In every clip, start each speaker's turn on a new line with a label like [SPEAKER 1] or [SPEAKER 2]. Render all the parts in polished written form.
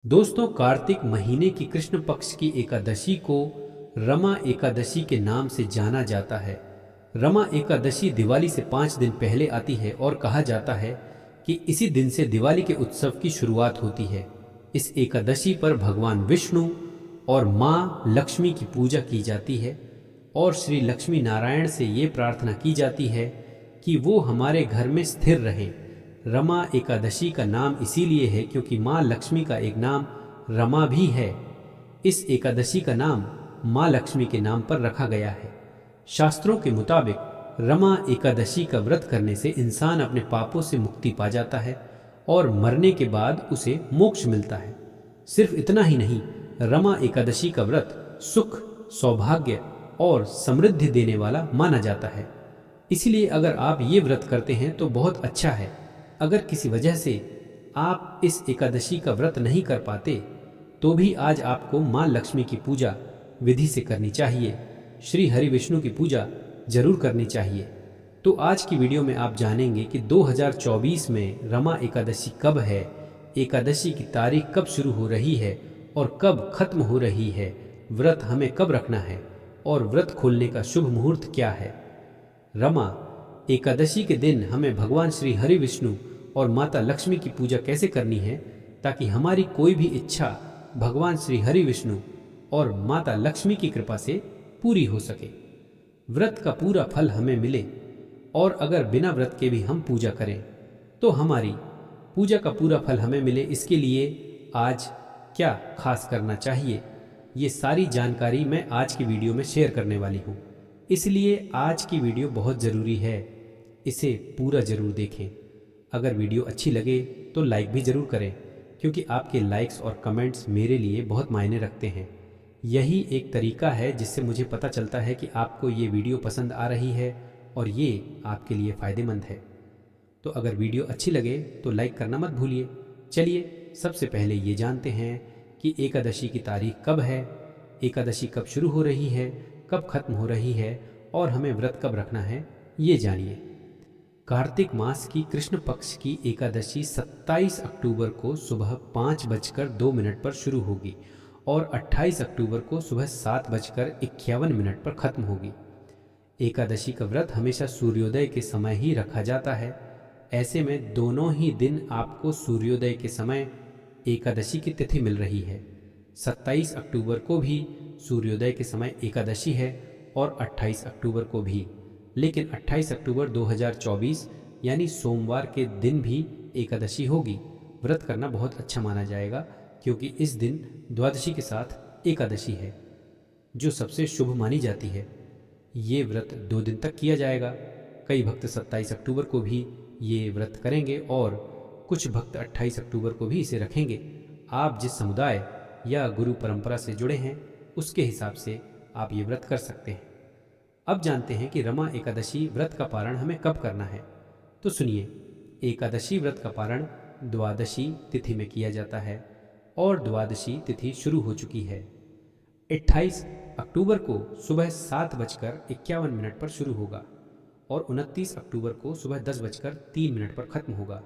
[SPEAKER 1] दोस्तों, कार्तिक महीने की कृष्ण पक्ष की एकादशी को रमा एकादशी के नाम से जाना जाता है। रमा एकादशी दिवाली से 5 दिन पहले आती है और कहा जाता है कि इसी दिन से दिवाली के उत्सव की शुरुआत होती है। इस एकादशी पर भगवान विष्णु और माँ लक्ष्मी की पूजा की जाती है और श्री लक्ष्मी नारायण से ये प्रार्थना की जाती है कि वो हमारे घर में स्थिर रहें। रमा एकादशी का नाम इसीलिए है क्योंकि माँ लक्ष्मी का एक नाम रमा भी है। इस एकादशी का नाम माँ लक्ष्मी के नाम पर रखा गया है। शास्त्रों के मुताबिक रमा एकादशी का व्रत करने से इंसान अपने पापों से मुक्ति पा जाता है और मरने के बाद उसे मोक्ष मिलता है। सिर्फ इतना ही नहीं, रमा एकादशी का व्रत सुख, सौभाग्य और समृद्धि देने वाला माना जाता है। इसलिए अगर आप ये व्रत करते हैं तो बहुत अच्छा है। अगर किसी वजह से आप इस एकादशी का व्रत नहीं कर पाते तो भी आज आपको माँ लक्ष्मी की पूजा विधि से करनी चाहिए। श्री हरि विष्णु की पूजा जरूर करनी चाहिए। तो आज की वीडियो में आप जानेंगे कि 2024 में रमा एकादशी कब है, एकादशी की तारीख कब शुरू हो रही है और कब खत्म हो रही है, व्रत हमें कब रखना है और व्रत खोलने का शुभ मुहूर्त क्या है। रमा एकादशी के दिन हमें भगवान श्री हरि विष्णु और माता लक्ष्मी की पूजा कैसे करनी है ताकि हमारी कोई भी इच्छा भगवान श्री हरि विष्णु और माता लक्ष्मी की कृपा से पूरी हो सके, व्रत का पूरा फल हमें मिले और अगर बिना व्रत के भी हम पूजा करें तो हमारी पूजा का पूरा फल हमें मिले। इसके लिए आज क्या खास करना चाहिए, ये सारी जानकारी मैं आज की वीडियो में शेयर करने वाली हूँ। इसलिए आज की वीडियो बहुत ज़रूरी है, इसे पूरा ज़रूर देखें। अगर वीडियो अच्छी लगे तो लाइक भी ज़रूर करें क्योंकि आपके लाइक्स और कमेंट्स मेरे लिए बहुत मायने रखते हैं। यही एक तरीका है जिससे मुझे पता चलता है कि आपको ये वीडियो पसंद आ रही है और ये आपके लिए फ़ायदेमंद है। तो अगर वीडियो अच्छी लगे तो लाइक करना मत भूलिए। चलिए सबसे पहले ये जानते हैं कि एकादशी की तारीख कब है, एकादशी कब शुरू हो रही है, कब खत्म हो रही है और हमें व्रत कब रखना है, ये जानिए। कार्तिक मास की कृष्ण पक्ष की एकादशी 27 अक्टूबर को सुबह 5:02 पर शुरू होगी और 28 अक्टूबर को सुबह 7:51 पर खत्म होगी। एकादशी का व्रत हमेशा सूर्योदय के समय ही रखा जाता है। ऐसे में दोनों ही दिन आपको सूर्योदय के समय एकादशी की तिथि मिल रही है। 27 अक्टूबर को भी सूर्योदय के समय एकादशी है और 28 अक्टूबर को भी। लेकिन 28 अक्टूबर 2024 यानी सोमवार के दिन भी एकादशी होगी। व्रत करना बहुत अच्छा माना जाएगा क्योंकि इस दिन द्वादशी के साथ एकादशी है जो सबसे शुभ मानी जाती है। ये व्रत 2 दिन तक किया जाएगा। कई भक्त 27 अक्टूबर को भी ये व्रत करेंगे और कुछ भक्त 28 अक्टूबर को भी इसे रखेंगे। आप जिस समुदाय या गुरु परंपरा से जुड़े हैं उसके हिसाब से आप ये व्रत कर सकते हैं। अब जानते हैं कि रमा एकादशी व्रत का पारण हमें कब करना है। तो सुनिए, एकादशी व्रत का पारण द्वादशी तिथि में किया जाता है और द्वादशी तिथि शुरू हो चुकी है। 28 अक्टूबर को सुबह 7:51 पर शुरू होगा और 29 अक्टूबर को सुबह 10:03 पर खत्म होगा।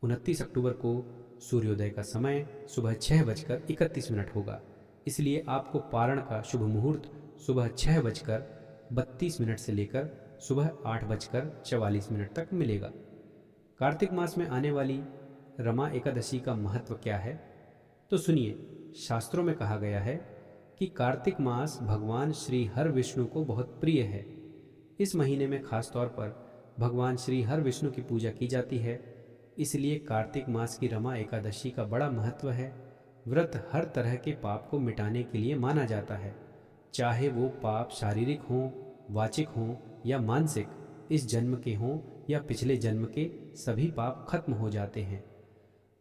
[SPEAKER 1] 29 अक्टूबर को सूर्योदय का समय सुबह 6:31 होगा। इसलिए आपको पारण का शुभ मुहूर्त सुबह 6:32 से लेकर सुबह 8:44 तक मिलेगा। कार्तिक मास में आने वाली रमा एकादशी का महत्व क्या है, तो सुनिए। शास्त्रों में कहा गया है कि कार्तिक मास भगवान श्री हर विष्णु को बहुत प्रिय है। इस महीने में खास तौर पर भगवान श्री हर विष्णु की पूजा की जाती है। इसलिए कार्तिक मास की रमा एकादशी का बड़ा महत्व है। व्रत हर तरह के पाप को मिटाने के लिए माना जाता है, चाहे वो पाप शारीरिक हों, वाचिक हों या मानसिक। इस जन्म के हों या पिछले जन्म के, सभी पाप खत्म हो जाते हैं।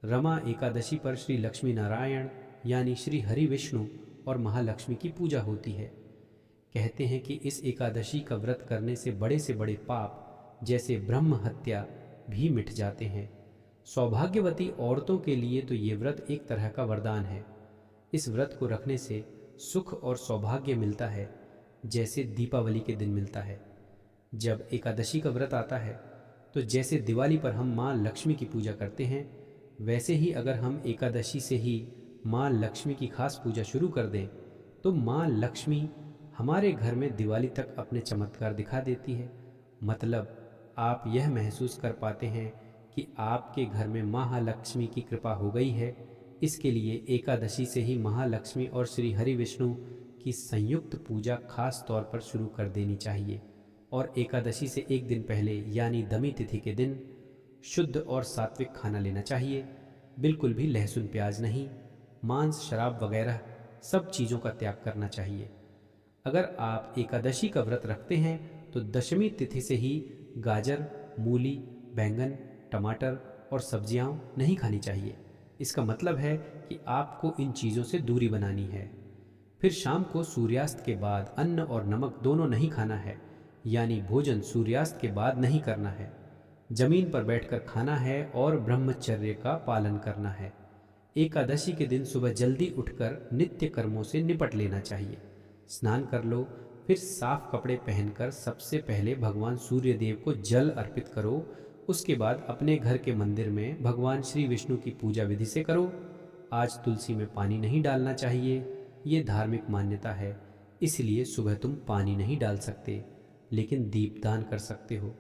[SPEAKER 1] रमा एकादशी पर श्री लक्ष्मी नारायण यानी श्री हरि विष्णु और महालक्ष्मी की पूजा होती है। कहते हैं कि इस एकादशी का व्रत करने से बड़े पाप जैसे ब्रह्म हत्या भी मिट जाते हैं। सौभाग्यवती औरतों के लिए तो ये व्रत एक तरह का वरदान है। इस व्रत को रखने से सुख और सौभाग्य मिलता है जैसे दीपावली के दिन मिलता है। जब एकादशी का व्रत आता है तो जैसे दिवाली पर हम माँ लक्ष्मी की पूजा करते हैं, वैसे ही अगर हम एकादशी से ही माँ लक्ष्मी की खास पूजा शुरू कर दें तो माँ लक्ष्मी हमारे घर में दिवाली तक अपने चमत्कार दिखा देती है। मतलब आप यह महसूस कर पाते हैं कि आपके घर में महालक्ष्मी की कृपा हो गई है। इसके लिए एकादशी से ही महालक्ष्मी और श्री हरि विष्णु की संयुक्त पूजा खास तौर पर शुरू कर देनी चाहिए और एकादशी से एक दिन पहले यानी दमी तिथि के दिन शुद्ध और सात्विक खाना लेना चाहिए। बिल्कुल भी लहसुन प्याज नहीं, मांस शराब वगैरह सब चीज़ों का त्याग करना चाहिए। अगर आप एकादशी का व्रत रखते हैं तो दशमी तिथि से ही गाजर, मूली, बैंगन, टमाटर और सब्जियां नहीं खानी चाहिए। इसका मतलब है कि आपको इन चीज़ों से दूरी बनानी है। फिर शाम को सूर्यास्त के बाद अन्न और नमक दोनों नहीं खाना है, यानी भोजन सूर्यास्त के बाद नहीं करना है। जमीन पर बैठकर खाना है और ब्रह्मचर्य का पालन करना है। एकादशी के दिन सुबह जल्दी उठकर नित्य कर्मों से निपट लेना चाहिए। स्नान कर लो, फिर साफ कपड़े पहनकर सबसे पहले भगवान सूर्य देव को जल अर्पित करो। उसके बाद अपने घर के मंदिर में भगवान श्री विष्णु की पूजा विधि से करो। आज तुलसी में पानी नहीं डालना चाहिए, ये धार्मिक मान्यता है, इसलिए सुबह तुम पानी नहीं डाल सकते, लेकिन दीपदान कर सकते हो।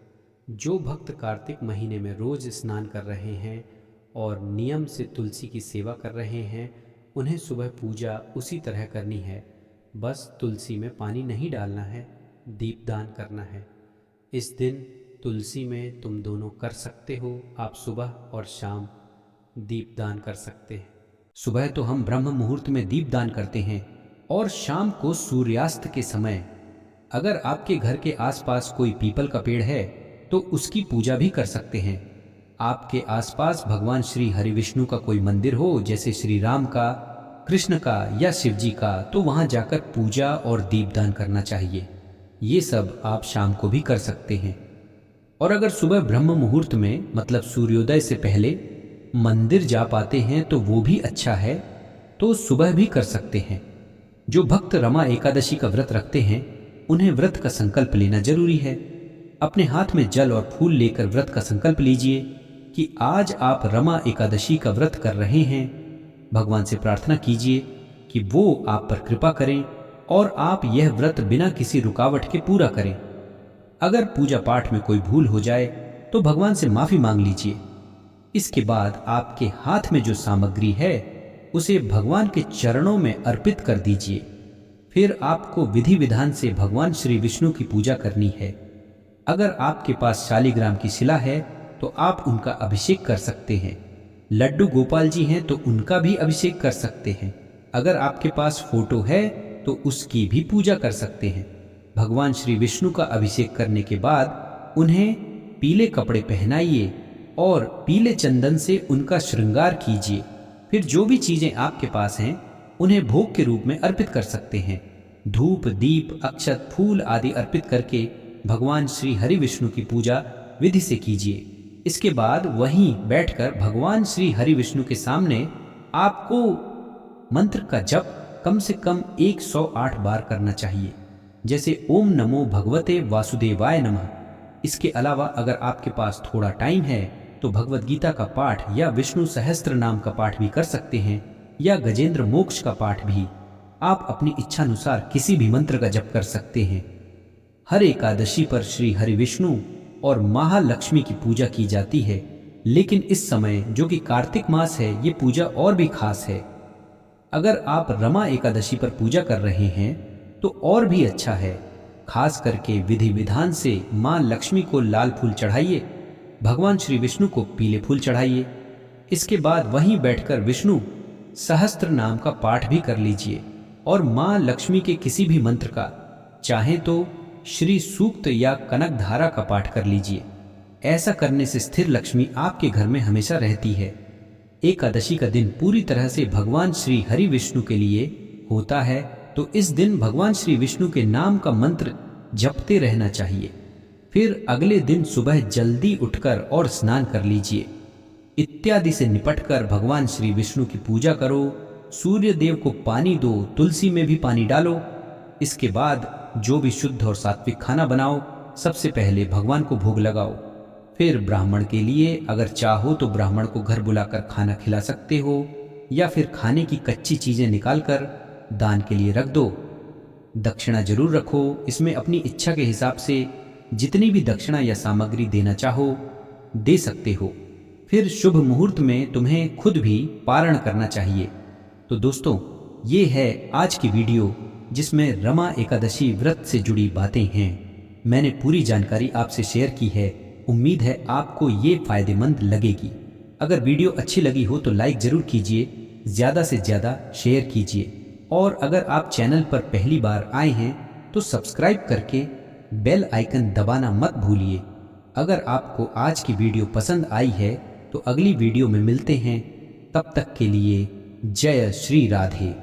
[SPEAKER 1] जो भक्त कार्तिक महीने में रोज स्नान कर रहे हैं और नियम से तुलसी की सेवा कर रहे हैं, उन्हें सुबह पूजा उसी तरह करनी है। बस तुलसी में पानी नहीं डालना है, दीपदान करना है। इस दिन तुलसी में तुम दोनों कर सकते हो। आप सुबह और शाम दीपदान कर सकते हैं। सुबह तो हम ब्रह्म मुहूर्त में दीपदान करते हैं और शाम को सूर्यास्त के समय। अगर आपके घर के आसपास कोई पीपल का पेड़ है तो उसकी पूजा भी कर सकते हैं। आपके आसपास भगवान श्री हरि विष्णु का कोई मंदिर हो, जैसे श्री राम का, कृष्ण का या शिव जी का, तो वहां जाकर पूजा और दीपदान करना चाहिए। ये सब आप शाम को भी कर सकते हैं। और अगर सुबह ब्रह्म मुहूर्त में मतलब सूर्योदय से पहले मंदिर जा पाते हैं तो वो भी अच्छा है, तो सुबह भी कर सकते हैं। जो भक्त रमा एकादशी का व्रत रखते हैं उन्हें व्रत का संकल्प लेना जरूरी है। अपने हाथ में जल और फूल लेकर व्रत का संकल्प लीजिए कि आज आप रमा एकादशी का व्रत कर रहे हैं। भगवान से प्रार्थना कीजिए कि वो आप पर कृपा करें और आप यह व्रत बिना किसी रुकावट के पूरा करें। अगर पूजा पाठ में कोई भूल हो जाए तो भगवान से माफी मांग लीजिए। इसके बाद आपके हाथ में जो सामग्री है उसे भगवान के चरणों में अर्पित कर दीजिए। फिर आपको विधि विधान से भगवान श्री विष्णु की पूजा करनी है। अगर आपके पास शालिग्राम की शिला है तो आप उनका अभिषेक कर सकते हैं। लड्डू गोपाल जी हैं तो उनका भी अभिषेक कर सकते हैं। अगर आपके पास फोटो है तो उसकी भी पूजा कर सकते हैं। भगवान श्री विष्णु का अभिषेक करने के बाद उन्हें पीले कपड़े पहनाइए और पीले चंदन से उनका श्रृंगार कीजिए। फिर जो भी चीजें आपके पास हैं उन्हें भोग के रूप में अर्पित कर सकते हैं। धूप, दीप, अक्षत, फूल आदि अर्पित करके भगवान श्री हरि विष्णु की पूजा विधि से कीजिए। इसके बाद वहीं बैठकर भगवान श्री हरि विष्णु के सामने आपको मंत्र का जप कम से कम 108 बार करना चाहिए, जैसे ओम नमो भगवते वासुदेवाय नमः। इसके अलावा अगर आपके पास थोड़ा टाइम है तो भगवत गीता का पाठ या विष्णु सहस्त्र नाम का पाठ भी कर सकते हैं या गजेंद्र मोक्ष का पाठ भी। आप अपनी इच्छानुसार किसी भी मंत्र का जप कर सकते हैं। हर एकादशी पर श्री हरि विष्णु और महालक्ष्मी की पूजा की जाती है, लेकिन इस समय जो कि कार्तिक मास है ये पूजा और भी खास है। अगर आप रमा एकादशी पर पूजा कर रहे हैं तो और भी अच्छा है। खास करके विधि विधान से माँ लक्ष्मी को लाल फूल चढ़ाइए, भगवान श्री विष्णु को पीले फूल चढ़ाइए। इसके बाद वहीं बैठकर विष्णु सहस्त्र नाम का पाठ भी कर लीजिए और माँ लक्ष्मी के किसी भी मंत्र का, चाहे तो श्री सूक्त या कनक धारा का पाठ कर लीजिए। ऐसा करने से स्थिर लक्ष्मी आपके घर में हमेशा रहती है। एकादशी का दिन पूरी तरह से भगवान श्री हरि विष्णु के लिए होता है, तो इस दिन भगवान श्री विष्णु के नाम का मंत्र जपते रहना चाहिए। फिर अगले दिन सुबह जल्दी उठकर और स्नान कर लीजिए। इत्यादि से निपटकर भगवान श्री विष्णु की पूजा करो। सूर्य देव को पानी दो, तुलसी में भी पानी डालो। इसके बाद जो भी शुद्ध और सात्विक खाना बनाओ, सबसे पहले भगवान को भोग लगाओ। फिर ब्राह्मण के लिए अगर चाहो तो ब्राह्मण को घर बुलाकर खाना खिला सकते हो। या फिर खाने की कच्ची चीज़ें निकालकर दान के लिए रख दो। दक्षिणा जरूर रखो, इसमें अपनी इच्छा के हिसाब से जितनी भी दक्षिणा या सामग्री देना चाहो दे सकते हो। फिर शुभ मुहूर्त में तुम्हें खुद भी पारण करना चाहिए। तो दोस्तों, ये है आज की वीडियो जिसमें रमा एकादशी व्रत से जुड़ी बातें हैं। मैंने पूरी जानकारी आपसे शेयर की है। उम्मीद है आपको ये फायदेमंद लगेगी। अगर वीडियो अच्छी लगी हो तो लाइक ज़रूर कीजिए, ज़्यादा से ज़्यादा शेयर कीजिए, और अगर आप चैनल पर पहली बार आए हैं तो सब्सक्राइब करके बेल आइकन दबाना मत भूलिए। अगर आपको आज की वीडियो पसंद आई है तो अगली वीडियो में मिलते हैं। तब तक के लिए जय श्री राधे।